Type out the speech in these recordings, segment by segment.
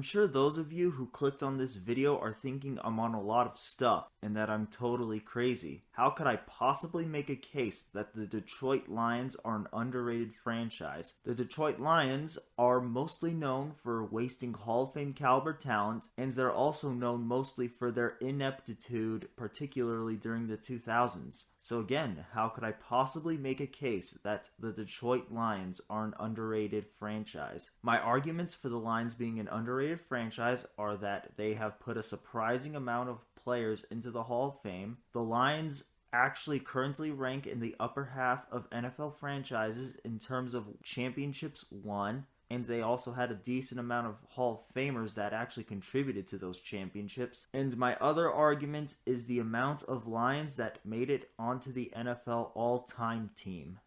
I'm sure those of you who clicked on this video are thinking I'm on a lot of stuff and that I'm totally crazy. How could I possibly make a case that the Detroit Lions are an underrated franchise? The Detroit Lions are mostly known for wasting Hall of Fame caliber talent, and they're also known mostly for their ineptitude, particularly during the 2000s. So again, how could I possibly make a case that the Detroit Lions are an underrated franchise? My arguments for the Lions being an underrated franchise are that they have put a surprising amount of players into the Hall of Fame. The Lions actually currently rank in the upper half of NFL franchises in terms of championships won, and they also had a decent amount of Hall of Famers that actually contributed to those championships. And my other argument is the amount of Lions that made it onto the NFL all-time team.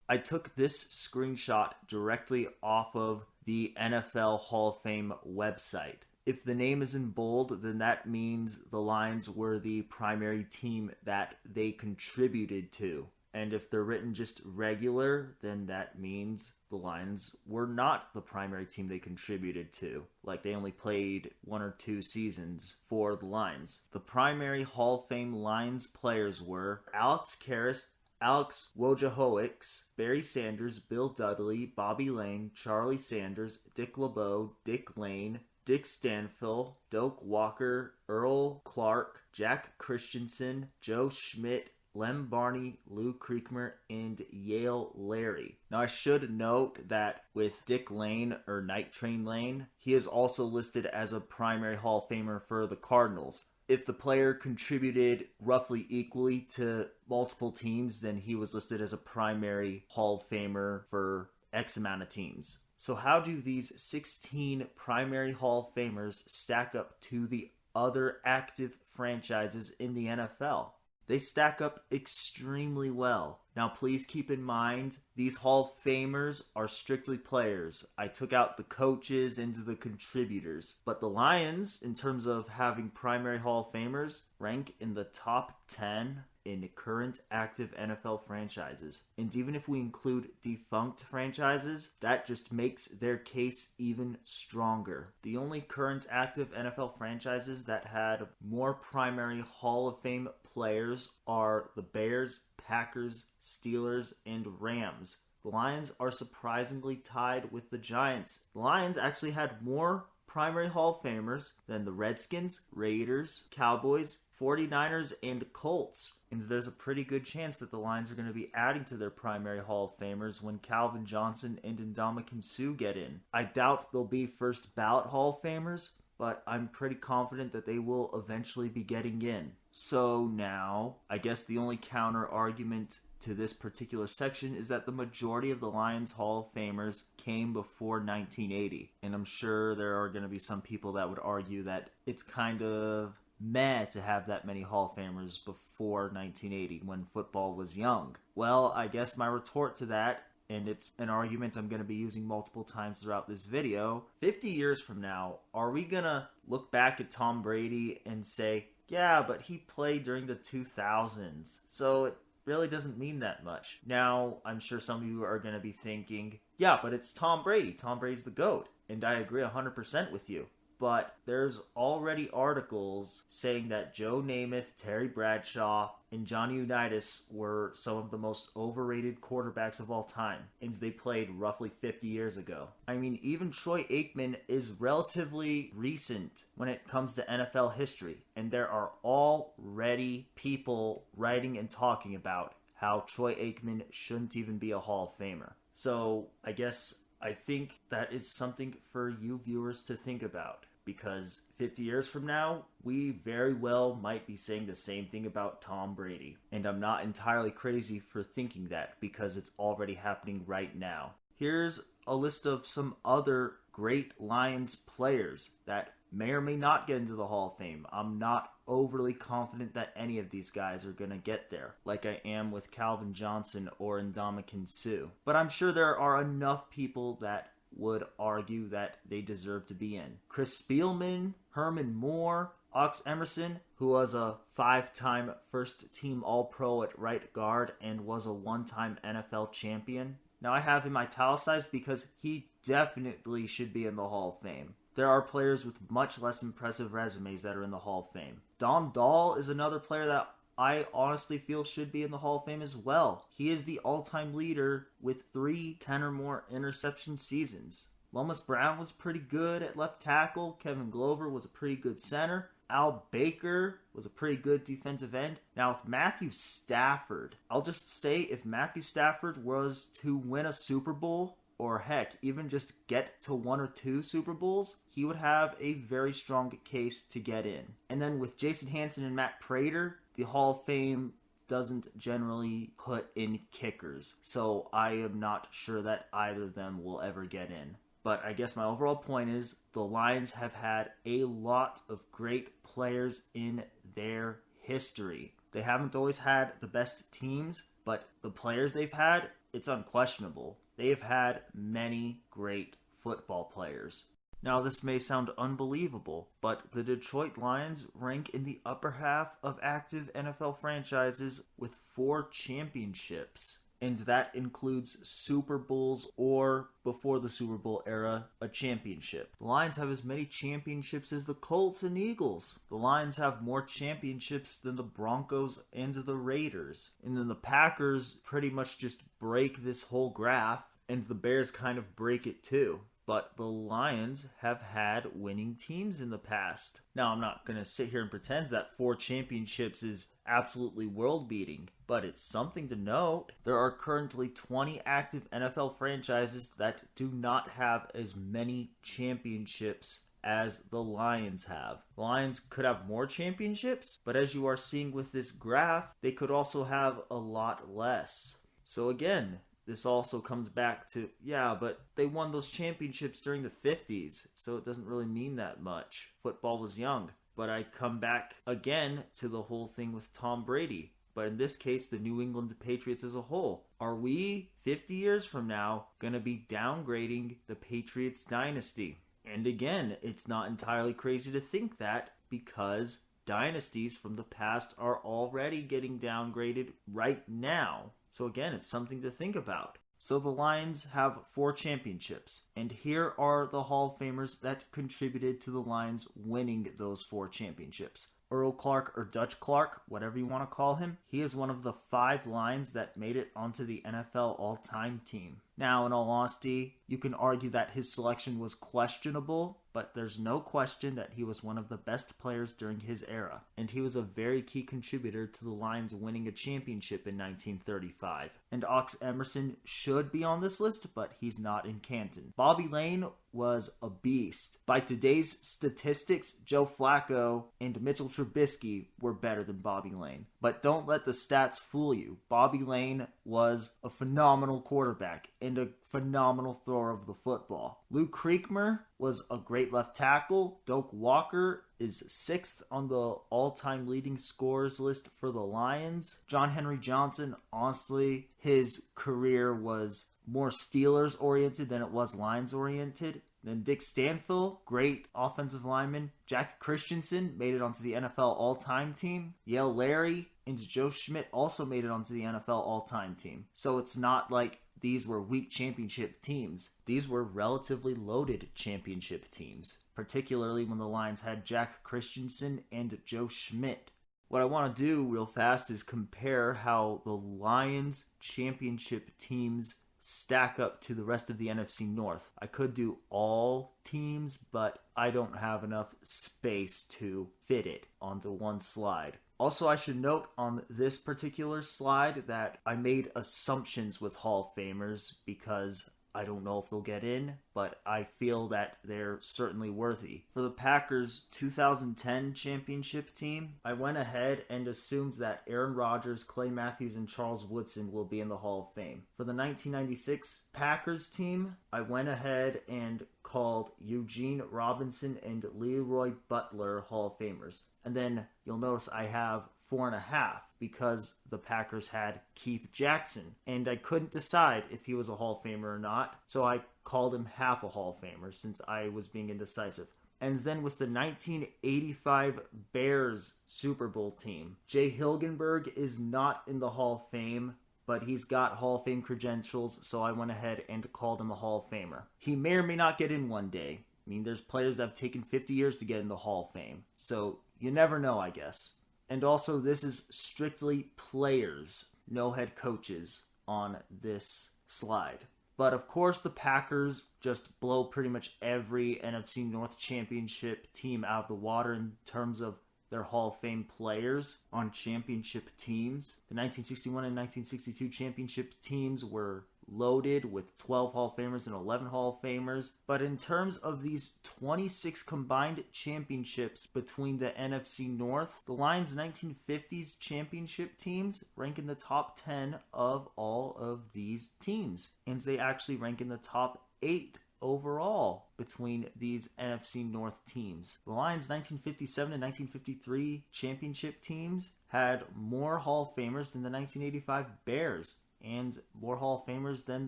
I took this screenshot directly off of the NFL Hall of Fame website. If the name is in bold, then that means the Lions were the primary team that they contributed to. And if they're written just regular, then that means the Lions were not the primary team they contributed to. Like, they only played 1 or 2 seasons for the Lions. The primary Hall of Fame Lions players were Alex Karras, Alex Wojciechowicz, Barry Sanders, Bill Dudley, Bobby Lane, Charlie Sanders, Dick LeBeau, Dick Lane, Dick Stanfill, Doak Walker, Earl Clark, Jack Christensen, Joe Schmidt, Lem Barney, Lou Creekmer, and Yale Larry. Now I should note that with Dick Lane, or Night Train Lane, he is also listed as a primary Hall of Famer for the Cardinals. If the player contributed roughly equally to multiple teams, then he was listed as a primary Hall of Famer for X amount of teams. So how do these 16 primary Hall of Famers stack up to the other active franchises in the NFL? They stack up extremely well. Now please keep in mind, these Hall of Famers are strictly players. I took out the coaches and the contributors. But the Lions, in terms of having primary Hall of Famers, rank in the top 10 in current active NFL franchises. And even if we include defunct franchises, that just makes their case even stronger. The only current active NFL franchises that had more primary Hall of Fame players are the Bears, Packers, Steelers, and Rams. The Lions are surprisingly tied with the Giants. The Lions actually had more primary Hall of Famers than the Redskins, Raiders, Cowboys, 49ers, and Colts. And there's a pretty good chance that the Lions are going to be adding to their primary Hall of Famers when Calvin Johnson and Ndamukong Suh get in. I doubt they'll be first ballot Hall of Famers, but I'm pretty confident that they will eventually be getting in. So now, I guess the only counter argument to this particular section is that the majority of the Lions Hall of Famers came before 1980. And I'm sure there are going to be some people that would argue that it's kind of meh to have that many Hall of Famers before 1980 when football was young. Well, I guess my retort to that, and it's an argument I'm going to be using multiple times throughout this video, 50 years from now, are we going to look back at Tom Brady and say, yeah, but he played during the 2000s, so it really doesn't mean that much. Now, I'm sure some of you are going to be thinking, yeah, but it's Tom Brady. Tom Brady's the GOAT. And I agree 100% with you. But there's already articles saying that Joe Namath, Terry Bradshaw, and Johnny Unitas were some of the most overrated quarterbacks of all time, and they played roughly 50 years ago. I mean, even Troy Aikman is relatively recent when it comes to NFL history, and there are already people writing and talking about how Troy Aikman shouldn't even be a Hall of Famer. So I think that is something for you viewers to think about. Because 50 years from now, we very well might be saying the same thing about Tom Brady. And I'm not entirely crazy for thinking that, because it's already happening right now. Here's a list of some other great Lions players that may or may not get into the Hall of Fame. I'm not overly confident that any of these guys are going to get there, like I am with Calvin Johnson or Ndamukong Suh. But I'm sure there are enough people that would argue that they deserve to be in. Chris Spielman, Herman Moore, Ox Emerson, who was a 5-time first-team All-Pro at right guard and was a 1-time NFL champion. Now I have him italicized because he definitely should be in the Hall of Fame. there are players with much less impressive resumes that are in the Hall of Fame. Dom Dahl is another player that I honestly feel should be in the Hall of Fame as well. He is the all-time leader with 3 10 or more interception seasons. Lomas Brown was pretty good at left tackle. Kevin Glover was a pretty good center. Al Baker was a pretty good defensive end. Now with Matthew Stafford, I'll just say if Matthew Stafford was to win a Super Bowl, or heck, even just get to 1 or 2 Super Bowls, he would have a very strong case to get in. And then with Jason Hanson and Matt Prater, the Hall of Fame doesn't generally put in kickers, so I am not sure that either of them will ever get in. But I guess my overall point is the Lions have had a lot of great players in their history. They haven't always had the best teams, but the players they've had, it's unquestionable. They've had many great football players. Now, this may sound unbelievable, but the Detroit Lions rank in the upper half of active NFL franchises with 4 championships. And that includes Super Bowls or, before the Super Bowl era, a championship. The Lions have as many championships as the Colts and Eagles. The Lions have more championships than the Broncos and the Raiders. And then the Packers pretty much just break this whole graph, and the Bears kind of break it too. But the Lions have had winning teams in the past. Now, I'm not going to sit here and pretend that 4 championships is absolutely world-beating, but it's something to note. There are currently 20 active NFL franchises that do not have as many championships as the Lions have. The Lions could have more championships, but as you are seeing with this graph, they could also have a lot less. So again, this also comes back to, yeah, but they won those championships during the 50s, so it doesn't really mean that much. Football was young. But I come back again to the whole thing with Tom Brady. But in this case, the New England Patriots as a whole. Are we, 50 years from now, going to be downgrading the Patriots dynasty? And again, it's not entirely crazy to think that, because dynasties from the past are already getting downgraded right now. So again, it's something to think about. So the Lions have 4 championships, and here are the Hall of Famers that contributed to the Lions winning those 4 championships. Earl Clark, or Dutch Clark, whatever you want to call him, he is one of the 5 Lions that made it onto the NFL All-Time team. Now, in all honesty, you can argue that his selection was questionable, but there's no question that he was one of the best players during his era, and he was a very key contributor to the Lions winning a championship in 1935. And Ox Emerson should be on this list, but he's not in Canton. Bobby Lane was a beast. By today's statistics, Joe Flacco and Mitchell Trubisky were better than Bobby Lane. But don't let the stats fool you. Bobby Lane was a phenomenal quarterback and a phenomenal thrower of the football. Lou Creekmer was a great left tackle. Doak Walker is 6th on the all-time leading scorers list for the Lions. John Henry Johnson, honestly, his career was more Steelers-oriented than it was Lions-oriented. Then Dick Stanfill, great offensive lineman. Jack Christensen made it onto the NFL All-Time team. Yale Larry and Joe Schmidt also made it onto the NFL All-Time team. So it's not like these were weak championship teams. These were relatively loaded championship teams, particularly when the Lions had Jack Christensen and Joe Schmidt. What I want to do real fast is compare how the Lions championship teams stack up to the rest of the NFC North. I could do all teams, but I don't have enough space to fit it onto one slide. Also, I should note on this particular slide that I made assumptions with Hall of Famers because I don't know if they'll get in, but I feel that they're certainly worthy. For the Packers' 2010 championship team, I went ahead and assumed that Aaron Rodgers, Clay Matthews, and Charles Woodson will be in the Hall of Fame. For the 1996 Packers team, I went ahead and called Eugene Robinson and Leroy Butler Hall of Famers. And then you'll notice I have 4.5 because the Packers had Keith Jackson, and I couldn't decide if he was a Hall of Famer or not, so I called him half a Hall of Famer since I was being indecisive. And then with the 1985 Bears Super Bowl team, Jay Hilgenberg is not in the Hall of Fame, but he's got Hall of Fame credentials, so I went ahead and called him a Hall of Famer. He may or may not get in one day, I mean, there's players that have taken 50 years to get in the Hall of Fame. So you never know, I guess. And also, this is strictly players, no head coaches on this slide. But of course, the Packers just blow pretty much every NFC North championship team out of the water in terms of their Hall of Fame players on championship teams. The 1961 and 1962 championship teams were loaded with 12 Hall of Famers and 11 Hall of Famers. But in terms of these 26 combined championships between the NFC North, the Lions' 1950s championship teams rank in the top 10 of all of these teams. And they actually rank in the top 8 overall between these NFC North teams. The Lions' 1957 and 1953 championship teams had more Hall of Famers than the 1985 Bears, and more Hall of Famers than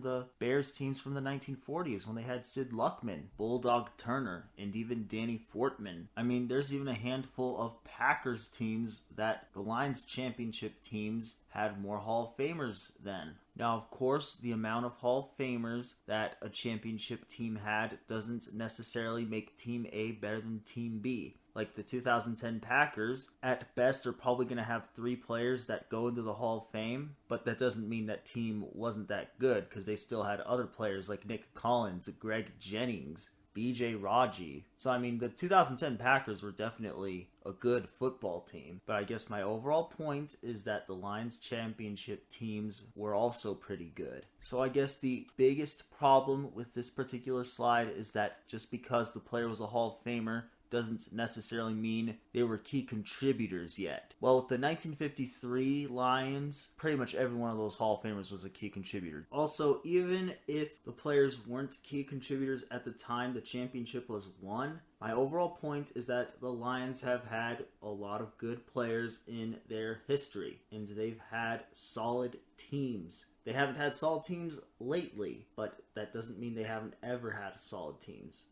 the Bears teams from the 1940s when they had Sid Luckman, Bulldog Turner, and even Danny Fortman. I mean, there's even a handful of Packers teams that the Lions championship teams had more Hall of Famers than. Now, of course, the amount of Hall of Famers that a championship team had doesn't necessarily make Team A better than Team B. Like the 2010 Packers, at best, are probably going to have 3 players that go into the Hall of Fame, but that doesn't mean that team wasn't that good, because they still had other players like Nick Collins, Greg Jennings, B.J. Raji. So, I mean, the 2010 Packers were definitely a good football team. But I guess my overall point is that the Lions championship teams were also pretty good. So I guess the biggest problem with this particular slide is that just because the player was a Hall of Famer doesn't necessarily mean they were key contributors yet. Well, with the 1953 Lions, pretty much every one of those Hall of Famers was a key contributor. Also, even if the players weren't key contributors at the time the championship was won, my overall point is that the Lions have had a lot of good players in their history, and they've had solid teams. They haven't had solid teams lately, but that doesn't mean they haven't ever had solid teams.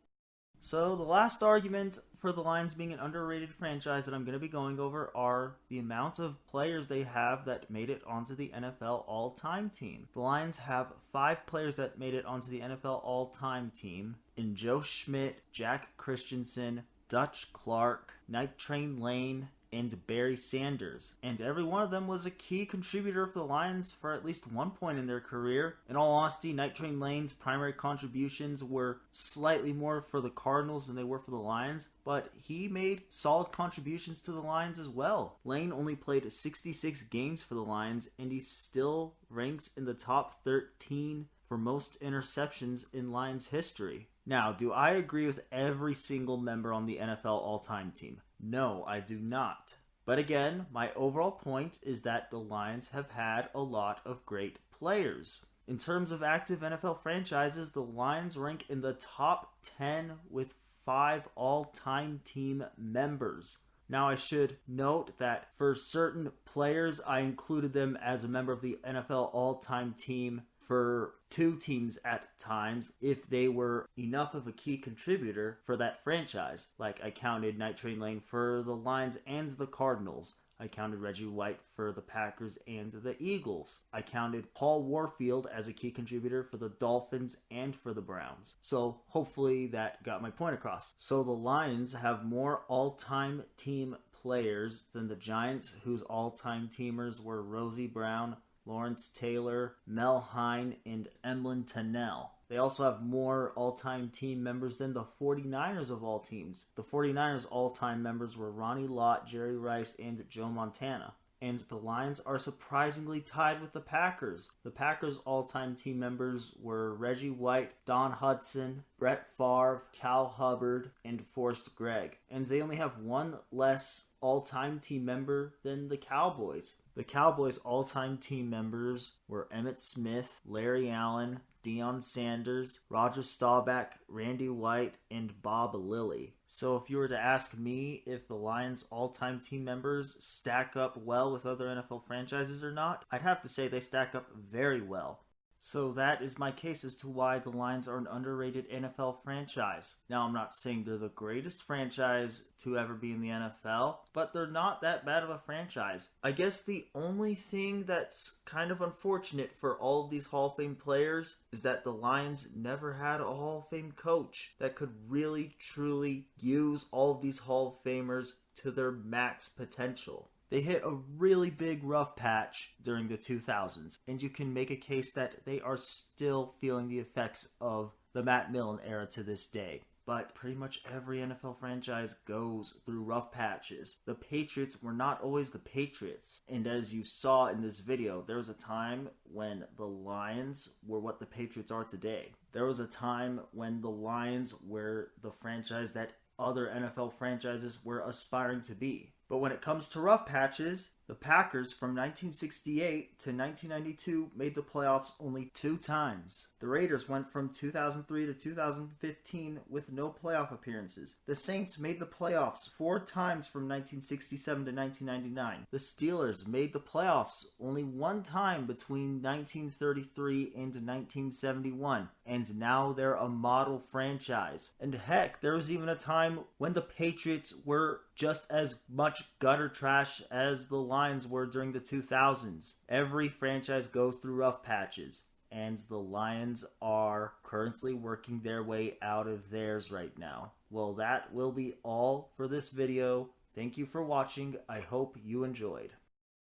So the last argument for the Lions being an underrated franchise that I'm going to be going over are the amount of players they have that made it onto the NFL All-Time team. The Lions have 5 players that made it onto the NFL All-Time team in Joe Schmidt, Jack Christensen, Dutch Clark, Night Train Lane, and Barry Sanders. And every one of them was a key contributor for the Lions for at least one point in their career. In all honesty, Night Train Lane's primary contributions were slightly more for the Cardinals than they were for the Lions, but he made solid contributions to the Lions as well. Lane only played 66 games for the Lions, and he still ranks in the top 13 for most interceptions in Lions history. Now, do I agree with every single member on the NFL All-Time team? No, I do not. But again, my overall point is that the Lions have had a lot of great players. In terms of active NFL franchises, the Lions rank in the top 10 with 5 all-time team members. Now, I should note that for certain players, I included them as a member of the NFL all-time team for 2 teams at times if they were enough of a key contributor for that franchise. Like I counted Night Train Lane for the Lions and the Cardinals. I counted Reggie White for the Packers and the Eagles. I counted Paul Warfield as a key contributor for the Dolphins and for the Browns. So hopefully that got my point across. So the Lions have more all-time team players than the Giants, whose all-time teamers were Rosie Brown, Lawrence Taylor, Mel Hine, and Emlyn Tennell. They also have more all-time team members than the 49ers of all teams. The 49ers all-time members were Ronnie Lott, Jerry Rice, and Joe Montana. And the Lions are surprisingly tied with the Packers. The Packers' all-time team members were Reggie White, Don Hudson, Brett Favre, Cal Hubbard, and Forrest Gregg. And they only have one less all-time team member than the Cowboys. The Cowboys' all-time team members were Emmitt Smith, Larry Allen, Deion Sanders, Roger Staubach, Randy White, and Bob Lilly. So if you were to ask me if the Lions' all-time team members stack up well with other NFL franchises or not, I'd have to say they stack up very well. So that is my case as to why the Lions are an underrated NFL franchise. Now, I'm not saying they're the greatest franchise to ever be in the NFL, but they're not that bad of a franchise. I guess the only thing that's kind of unfortunate for all of these Hall of Fame players is that the Lions never had a Hall of Fame coach that could really, truly use all of these Hall of Famers to their max potential. They hit a really big rough patch during the 2000s, and you can make a case that they are still feeling the effects of the Matt Millen era to this day. But pretty much every NFL franchise goes through rough patches. The Patriots were not always the Patriots. And as you saw in this video, there was a time when the Lions were what the Patriots are today. There was a time when the Lions were the franchise that other NFL franchises were aspiring to be. But when it comes to rough patches, the Packers from 1968 to 1992 made the playoffs only 2 times. The Raiders went from 2003 to 2015 with no playoff appearances. The Saints made the playoffs 4 times from 1967 to 1999. The Steelers made the playoffs only 1 time between 1933 and 1971. And now they're a model franchise. And heck, there was even a time when the Patriots were just as much gutter trash as the Lions were during the 2000s. Every franchise goes through rough patches, and the Lions are currently working their way out of theirs right now. Well, that will be all for this video. Thank you for watching. I hope you enjoyed.